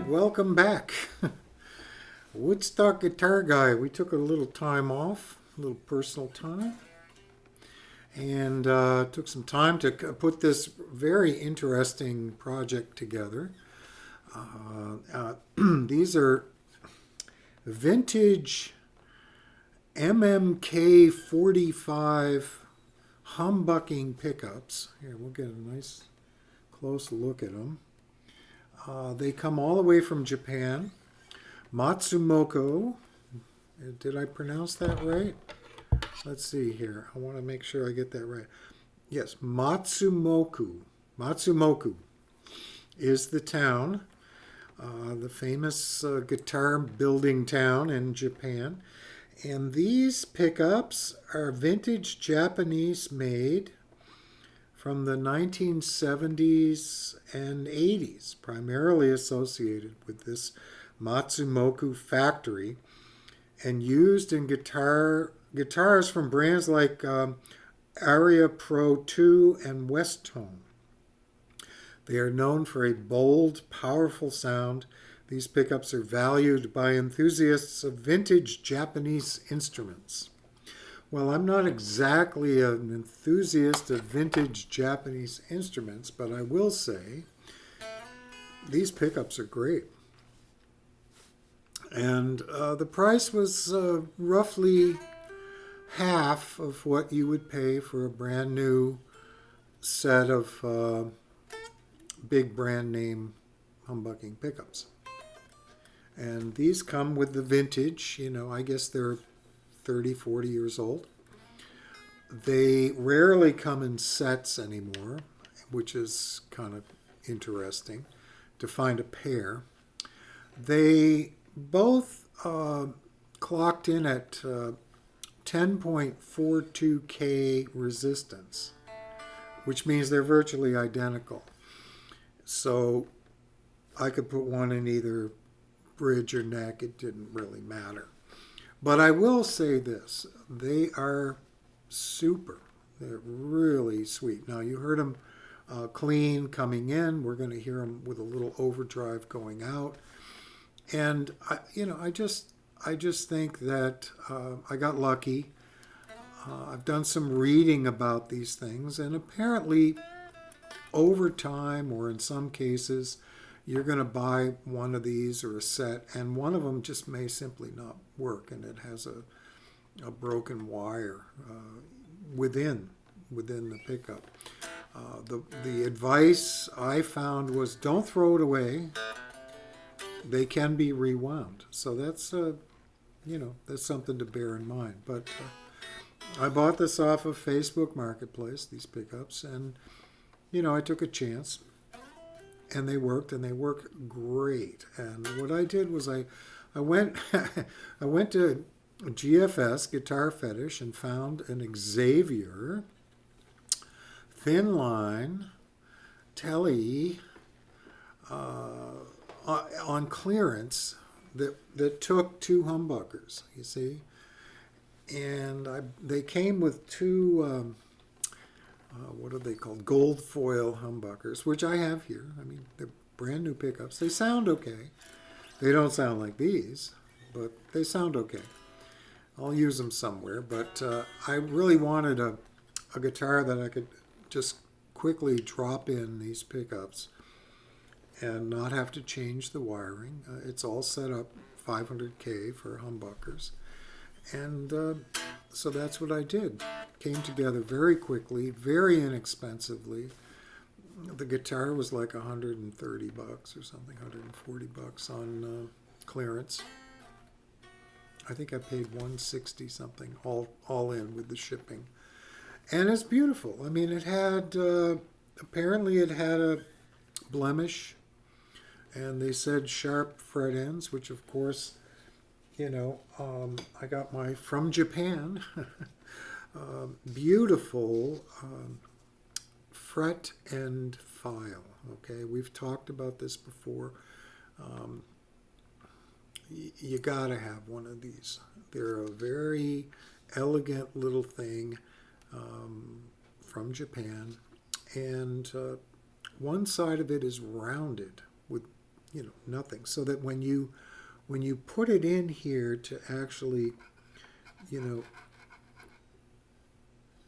Welcome back. Woodstock Guitar Guy. We took a little time off, a little personal time, and took some time to put this very interesting project together. These are vintage MMK45 humbucking pickups. Here, we'll get a nice close look at them. They come all the way from Japan. Matsumoto. Did I pronounce that right? Let's see here. I want to make sure I get that right. Yes, Matsumoku. Matsumoku is the town, the famous guitar building town in Japan. And these pickups are vintage Japanese made from the 1970s and 80s, primarily associated with this Matsumoku factory, and used in guitars from brands like Aria Pro 2 and Westone. They are known for a bold, powerful sound. These pickups are valued by enthusiasts of vintage Japanese instruments. Well, I'm not exactly an enthusiast of vintage Japanese instruments, but I will say these pickups are great. And the price was roughly half of what you would pay for a brand new set of big brand name humbucking pickups. And these come with the vintage, I guess they're 30, 40 years old. They rarely come in sets anymore, which is kind of interesting to find a pair. They both clocked in at 10.42K resistance, which means they're virtually identical. So I could put one in either bridge or neck. It didn't really matter. But I will say this, they are super. They're really sweet. Now, you heard them clean coming in. We're going to hear them with a little overdrive going out. And, I just think that I got lucky. I've done some reading about these things, and apparently over time, or in some cases, you're going to buy one of these or a set, and one of them just may simply not work, and it has a broken wire within the pickup. The advice I found was don't throw it away. They can be rewound, so that's that's something to bear in mind. But I bought this off of Facebook Marketplace, these pickups, and I took a chance. And they worked, and they work great. And what I did was I went I went to GFS, Guitar Fetish, and found an Xavier thin line Tele on clearance that took two humbuckers, you see. And they came with two what are they called? Gold foil humbuckers, which I have here. I mean, they're brand new pickups. They sound okay. They don't sound like these, but they sound okay. I'll use them somewhere, but I really wanted a guitar that I could just quickly drop in these pickups and not have to change the wiring. It's all set up 500K for humbuckers. And so that's what I did. Came together very quickly, very inexpensively. The guitar was like $130 or something, $140 on clearance. I think I paid $160 something all in with the shipping. And it's beautiful. I mean, it had, apparently it had a blemish, and they said sharp fret ends, which of course, I got my from Japan, beautiful fret end file. Okay, we've talked about this before. You gotta have one of these. They're a very elegant little thing. from Japan, and one side of it is rounded with, nothing, so that when you put it in here to actually,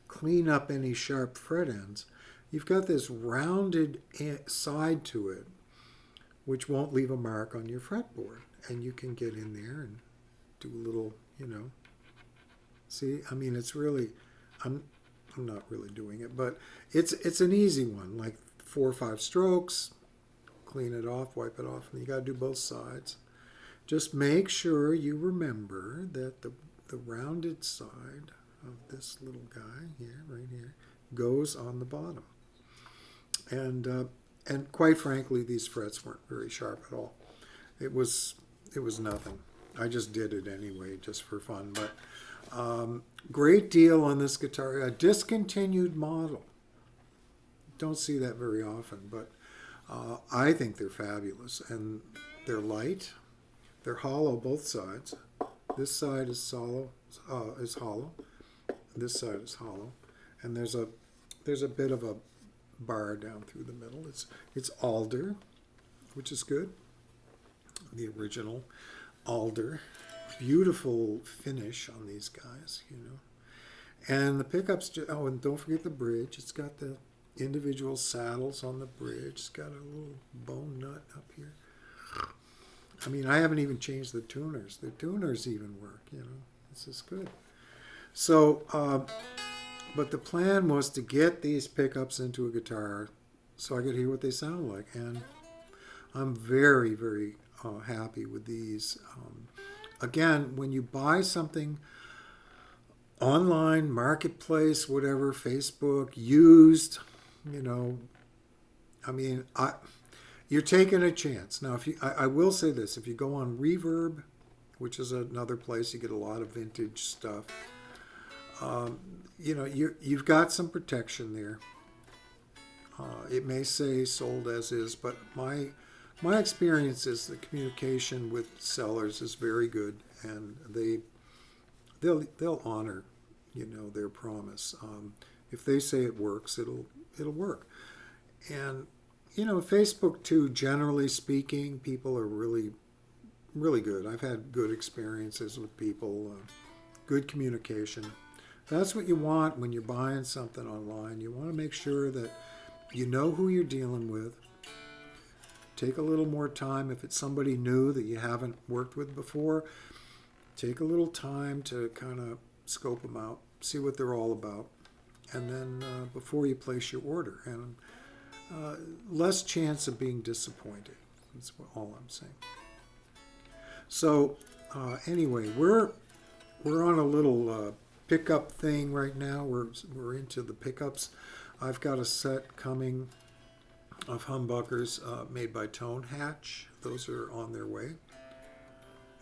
clean up any sharp fret ends, you've got this rounded side to it, which won't leave a mark on your fretboard, and you can get in there and do a little, see, I mean, it's really, I'm not really doing it, but it's an easy one, like 4 or 5 strokes, clean it off, wipe it off, and you got to do both sides. Just make sure you remember that the rounded side of this little guy here, right here, goes on the bottom. And quite frankly, these frets weren't very sharp at all. It was nothing. I just did it anyway, just for fun. But great deal on this guitar. A discontinued model. Don't see that very often, but I think they're fabulous. And they're light. They're hollow both sides. This side is hollow. This side is hollow. And there's a bit of a bar down through the middle. It's alder, which is good. The original alder. Beautiful finish on these guys, And the pickups, and don't forget the bridge. It's got the individual saddles on the bridge. It's got a little bone nut up here. I mean, I haven't even changed the tuners. The tuners even work, This is good. So, but the plan was to get these pickups into a guitar so I could hear what they sound like. And I'm very, very happy with these. Again, when you buy something online, marketplace, whatever, Facebook, used, I mean, you're taking a chance. Now, I will say this, if you go on Reverb, which is another place you get a lot of vintage stuff, you've got some protection there. It may say sold as is, but my experience is the communication with sellers is very good, and they'll honor, their promise. If they say it works, it'll work. And Facebook too, generally speaking, people are really, really good. I've had good experiences with people, good communication. That's what you want when you're buying something online. You want to make sure that you know who you're dealing with. Take a little more time. If it's somebody new that you haven't worked with before, take a little time to kind of scope them out, see what they're all about, and then before you place your order. And less chance of being disappointed. That's all I'm saying. So anyway, we're on a little pickup thing right now. We're into the pickups. I've got a set coming of humbuckers made by Tone Hatch. Those are on their way.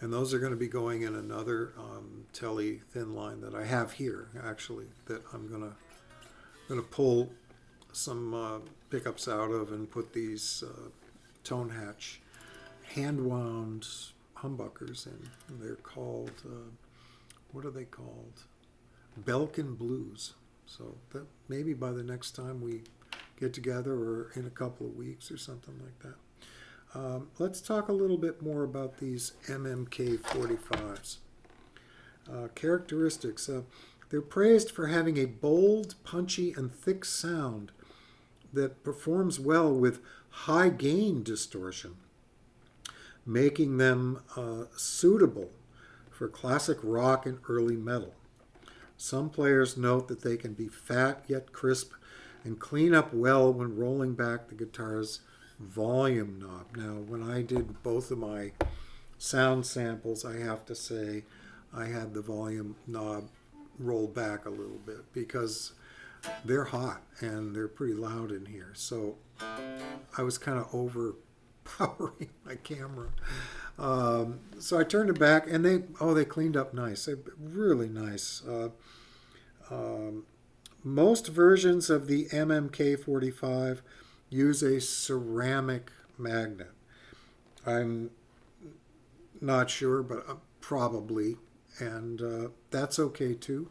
And those are going to be going in another Tele thin line that I have here, actually, that I'm going to pull some pickups out of and put these Tone Hatch hand-wound humbuckers in. They're called, what are they called? Belkin Blues. So that maybe by the next time we get together, or in a couple of weeks or something like that. Let's talk a little bit more about these MMK45s. Characteristics. They're praised for having a bold, punchy, and thick sound that performs well with high gain distortion, making them suitable for classic rock and early metal. Some players note that they can be fat yet crisp and clean up well when rolling back the guitar's volume knob. Now, when I did both of my sound samples, I have to say I had the volume knob rolled back a little bit because they're hot and they're pretty loud in here. So I was kind of overpowering my camera. So I turned it back, and they cleaned up nice. They're really nice. Most versions of the MMK45 use a ceramic magnet. I'm not sure, but probably, and that's okay too.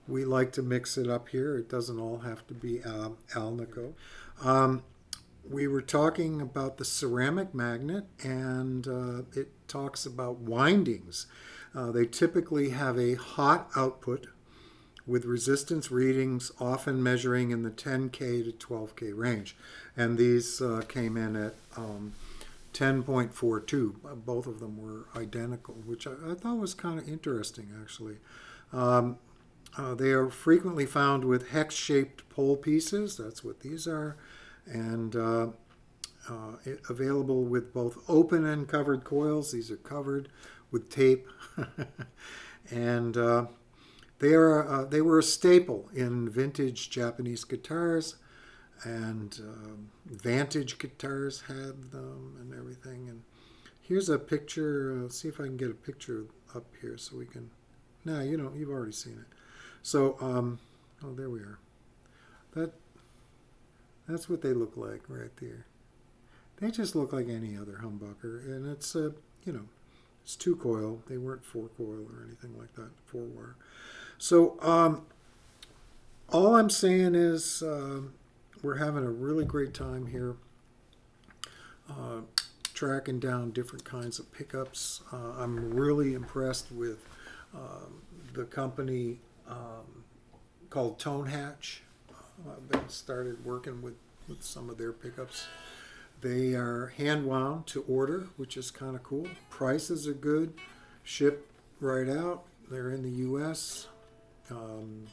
we like to mix it up here. It doesn't all have to be Alnico. We were talking about the ceramic magnet, and it talks about windings. They typically have a hot output with resistance readings often measuring in the 10K to 12K range. And these came in at 10.42. Both of them were identical, which I thought was kind of interesting, actually. They are frequently found with hex-shaped pole pieces. That's what these are. And available with both open and covered coils. These are covered with tape. And they were a staple in vintage Japanese guitars, and Vantage guitars had them and everything. And here's a picture. Let's see if I can get a picture up here so we can. No, you've already seen it. So, oh, there we are. That's what they look like right there. They just look like any other humbucker, and it's it's 2-coil. They weren't 4-coil or anything like that, 4-wire. So all I'm saying is we're having a really great time here tracking down different kinds of pickups. I'm really impressed with the company called Tone Hatch. I've been started working with some of their pickups. They are hand wound to order, which is kind of cool. Prices are good, ship right out. They're in the U.S. And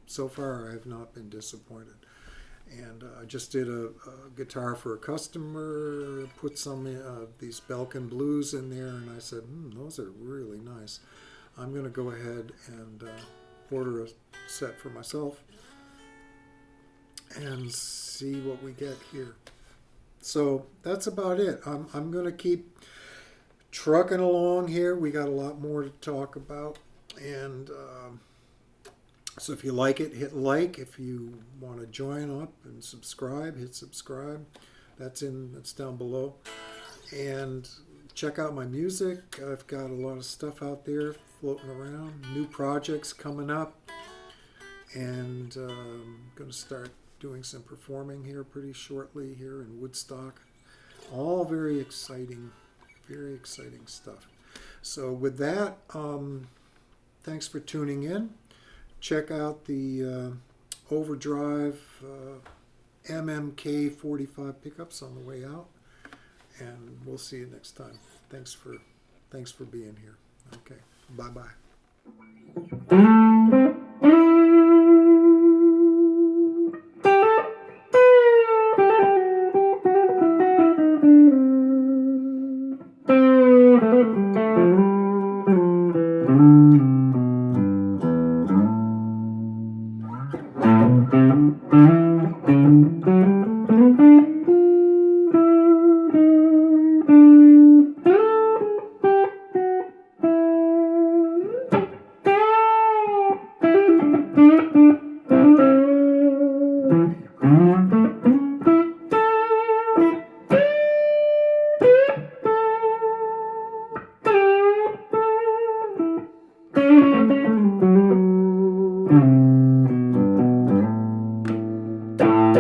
so far I have not been disappointed. And I just did a guitar for a customer, put some of these Belkin Blues in there, and I said, those are really nice. I'm going to go ahead and order a set for myself and see what we get here. So that's about it. I'm going to keep trucking along here. We got a lot more to talk about. And so if you like it, hit like. If you want to join up and subscribe, hit subscribe. That's down below. And check out my music. I've got a lot of stuff out there floating around. New projects coming up. And I'm going to start doing some performing here pretty shortly here in Woodstock. All very exciting stuff. So with that, thanks for tuning in. Check out the Overdrive MMK45 pickups on the way out, and we'll see you next time. Thanks for being here. Okay, bye-bye.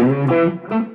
Thank you.